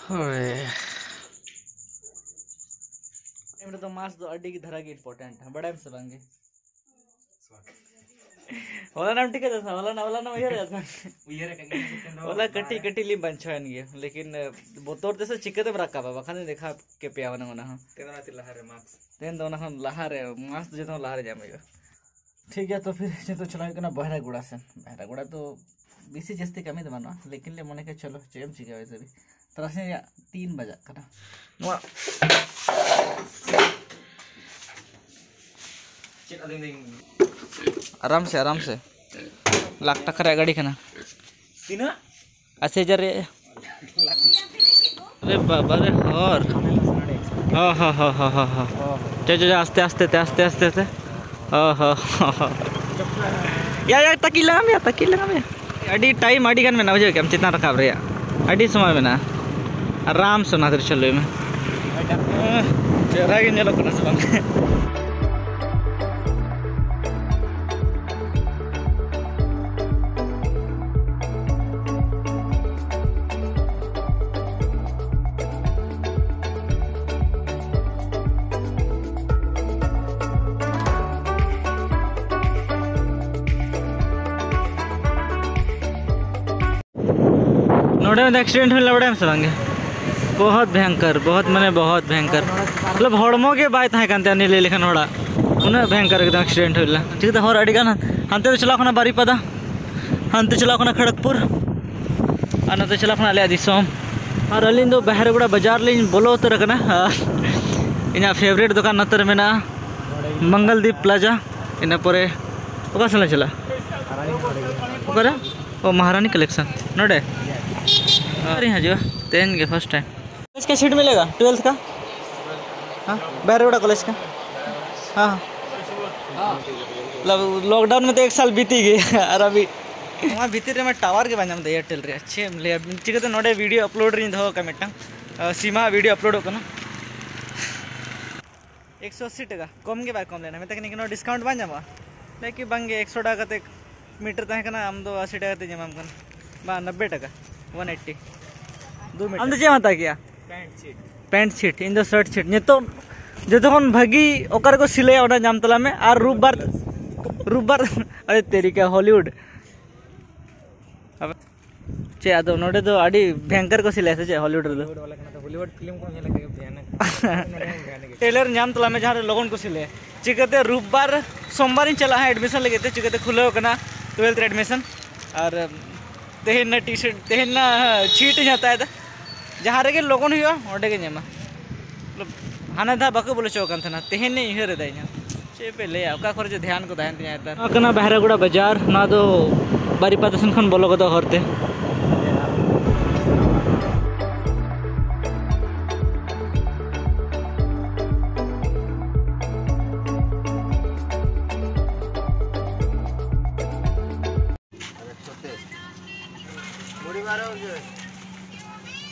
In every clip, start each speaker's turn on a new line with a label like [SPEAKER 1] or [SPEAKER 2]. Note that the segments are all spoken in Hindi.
[SPEAKER 1] होय तो मास दो अड्डी की धरा की इम्पोर्टेंट है बड़ा से बांगे वाला नाम ठीक है वाला ना उयर वाला कटी कटी ली बंचवान गया लेकिन बोतोर जैसे चिकते रखा बाबा खाने देखा के पिया वना वना तेना ति लहारे मार्क्स तेन दोना हम लहारे मास जतो लहारे जामेगा ठीक है। तो फिर से तो चला करना बहरा गुड़ा तो बेसी जस्ती कमी दे मानो लेकिन ले मने के चलो चेम चिका वैसे भी तरसे 3 बजा करना नुआ आराम से लाख टका गाड़ी खाना तीना 80,000 अरे बाबा रे और हाँ चल आस्ते या तकीला में अड़ी टाइम अड़ी गान में ना बुझे हम चितना रखाब रे अड़ी समय में ना आराम से ना चलो में चेहरा के नेलो कना से नोड़े में एक्सीडेंट में लबड़े में सवांगे बहुत भयंकर मतलब हड़मो के बाय तहाँ कानते ले लेखन होड़ा उन्हें भयंकर एकदम एक्सीडेंट होला ठीक है। और अड़ी गान हानते तो चला बारी पदा हानते चला खड़गपुर और नते चला आले दिसोम और अलिन दो बहरगुड़ा बाजार लिन बोलो उतर कना इन फेवरेट दुकान नतर में मंगलदीप प्लाजा इन परे ओका सन चला ओकरे ओ महारानी कलेक्शन नोडे अरे हाँ जो 10 के फर्स्ट टाइम कॉलेज का सीट मिलेगा 12th का हाँ बहरगुड़ा कॉलेज का हाँ मतलब लॉकडाउन में तो 1 साल बीती गई और अभी वहाँ भीतर में टावर के बारे में एयरटेल रे अच्छे मिले ठीक है। तो नोडे वीडियो अपलोड रही दो का मिट्टा सीमा वीडियो अपलोड होगा ना 180 टका कम के बाद कम लेना मैं तक नहीं डिस्काउंट बन जामा लेकिन बंगे 100 टका तक मीटर तक ना हम दो 80 टका जमा बा 90 टका 180 2 मीटर हम तो क्या पैंट सीट इन दो शर्ट सीट तो जो भागी ओकर को सिले ओना जाम तला में और रूबबार अरे तेरी क्या हॉलीवुड अब चे आदो नोडे तो आडी भयंकर को सिले से चे हॉलीवुड फिल्म को टेलर नाम तला में जहाँ लोगन को सिले चिकते रूबबार सोमवार चला है एडमिशन लगे थे चिकते खुले 12th एडमिशन और तेहन टी शर्ट तेहन छीट जाता है जहाँ रे लोगन हुआ के जमा मतलब हाना धा बाको बोले चौकन था तेहन इहर रे चे पे ले ओका खर जो ध्यान को तहन तिया कना बहरागुड़ा बाजार ना दो बारीपादा सन खन बोलो गदो हरते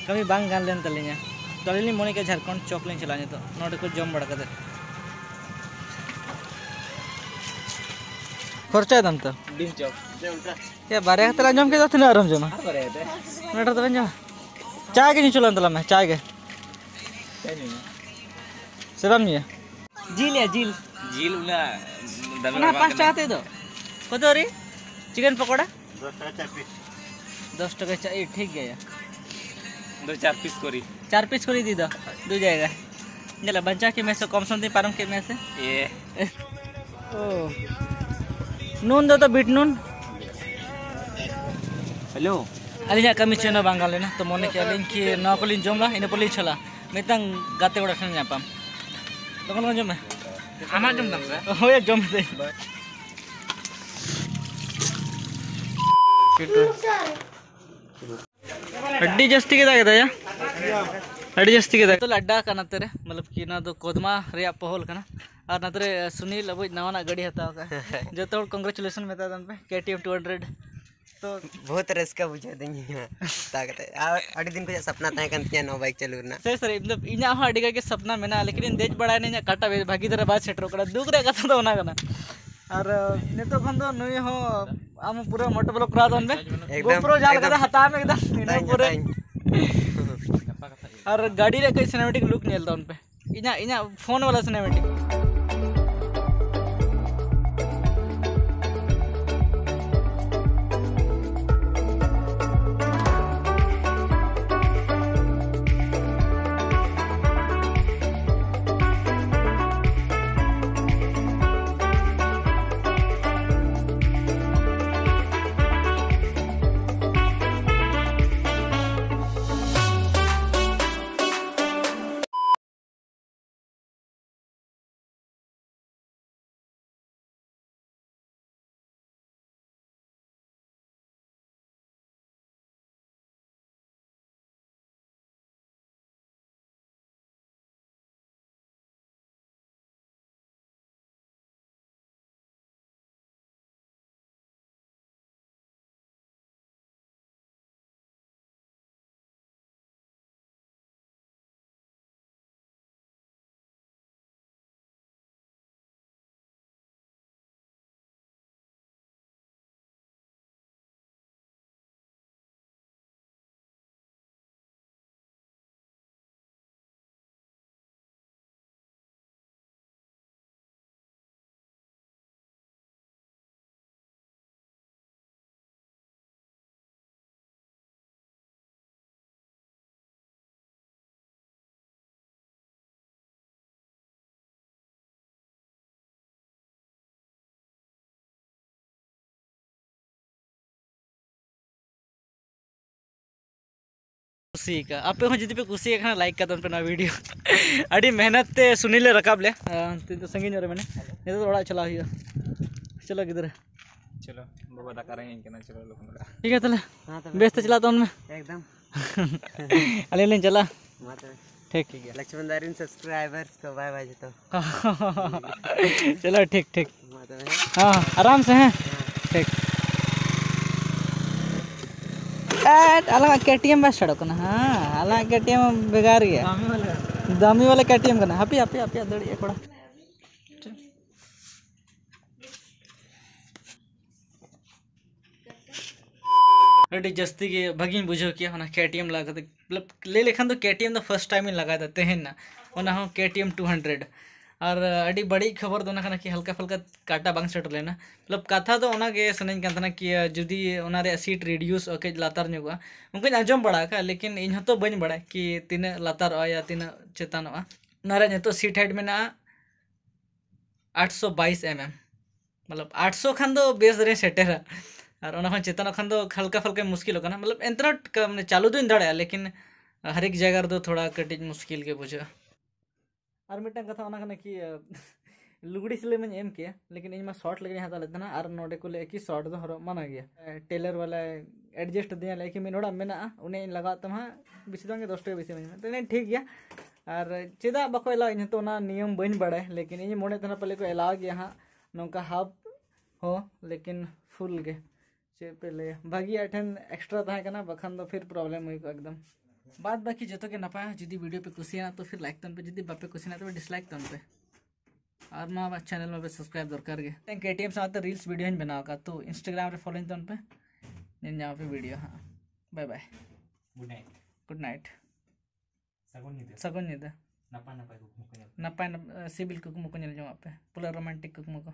[SPEAKER 1] कभी बांग गान लेन तलिया तलिनी मोनी के झारखंड चौक लेन चलाने तो नोटे को जम बड़ा कर खर्चा दम तो डिम चौक क्या बारे तला जम के तो ना आराम जमा नोटा तो बन जा चाय के नहीं चलन तला में चाय के सेवन में झील या झील उला दमे 5 चाहते दो कतो रे चिकन पकोड़ा 10 टका चाहिए ठीक गया 2-4 पीस करी 4 पीस करी दी दो जाएगा जला बच्चा के में से कम समझे पारम के में से ये ओ नून दो तो बीट नून हेलो अलिया कमी चेना बांगा लेना तो मोने के अलिन की ना कोलिन जमला इन पोली छला मितंग गाते बड़ा ठन जापाम लोगन जम आमा जम दम रे होय जम दे अड्डी जस्ती के दागे दया अड्डी जस्ती के दागे तो लड्डा का नतरे मतलब कि ना तो कोदमा रे पहल करना और नतरे सुनील अब नवा गाड़ी हताव का जो तो कांग्रेचुलेशन मेता दन पे KTM 200 तो बहुत रस्का बुझा देंगे ताकते अड़ी दिन को सपना तय कन तिया नो बाइक चलूरना सही सर मतलब इना हो अड़ी के सपना मेना लेकिन देज बड़ा ने काटा भागी तरह बात सेटर करा दुख रे कथा तो होना कना और नेतो खन दो नुई हो आम पूरा मोटो ब्लॉक करा दन बे गोप्रो जाल कदा हता में एकदम पूरे और गाड़ी रे कई सिनेमेटिक लुक नेलता उन पे इना इना फोन वाला सिनेमेटिक कुसी का आपे हो जुदी पे कुसी खाना लाइक का पे ना वीडियो अड़ी मेहनत ते सुनीले रकाब ले तो संगीन रे मैंने ये तो थोड़ा चला हुआ चलो किधर
[SPEAKER 2] चलो बाबा दा करेंगे इनके ना चलो लोग
[SPEAKER 1] ठीक है तले व्यस्त चला तो उनमें
[SPEAKER 2] एकदम
[SPEAKER 1] अले लें चला
[SPEAKER 2] ठीक ठीक है लक्ष्मण दारिन सब्सक्राइबर्स को बाय बाय तो
[SPEAKER 1] चलो ठीक ठीक हाँ आराम से हैं ठीक अलग केटीएम बस सड़क ना हाँ अलग केटीएम बेगार गया दामी वाला केटीएम करना हापी हापी हापी दड़ी कोड़ा अड़ी जस्ती के भगिन बुझो किया होना केटीएम लगा मतलब ले लेखन तो केटीएम तो फर्स्ट टाइम ही लगा देते हैं ना ओना हो केटीएम 200 और अड़ी बड़ी खबर दो ना कि हल्का फुल्का काटा बांग सेट लेना मतलब कथा तो ओना के सनई कान तना कि जुदी ओना रे सीट रिड्यूस ओके लातार न्योगा उनको आजम बड़ा का लेकिन इन तो बन बड़ा कि तीन लातार या तीन चेतानोआ ओना रे नितो सीट हाइट में 822 मतलब 800 खान दो बेस रे सेटेरा और ओना खान चेतन खान दो हल्का फुल्का मुश्किल होगा मतलब एंतना चालू तो दाड़ा लेकिन हर एक जगह दो थोड़ा कटिज मुश्किल के बुझा और मिटन कथा ओना कना कि लुगड़ी सिले में एम किया लेकिन इन शॉर्ट लगे हता लेतना और नोडे को ले कि शॉर्ट दो हरो माना गया टेलर वाला एडजस्ट दिया लेके मिनोड़ा मेना उन्हें लगा तमा बेसी दोंगे 10 टका बेसी में तो ठीक गया और चेदा बको एला इन तो ना नियम बन बड़ा लेकिन इन मोने तना पहले को एला गया हां नोका हाफ हो लेकिन फुल गे चे पहले भागी एठन एक्स्ट्रा था कना बखान तो फिर प्रॉब्लम हुई एकदम बाद बाकी जो के नपाय जुदी वीडियो पे कुसिया तो फिर लाइक तन पे जुदी बापे कुसिया तो डिसलाइक तन पे और ना चैनल में सब्सक्राइब दरकार गे थैंक एटीएम साथ रील्स वीडियो इन बनाओ का तो इंस्टाग्राम रे फॉलो तन पे निन यहाँ पे वीडियो हाँ बाय बाय गुड नाइट सगुन निदा नपाय सिविल कुकमु को नेल जो पे पुला रोमांटिक कुकमु को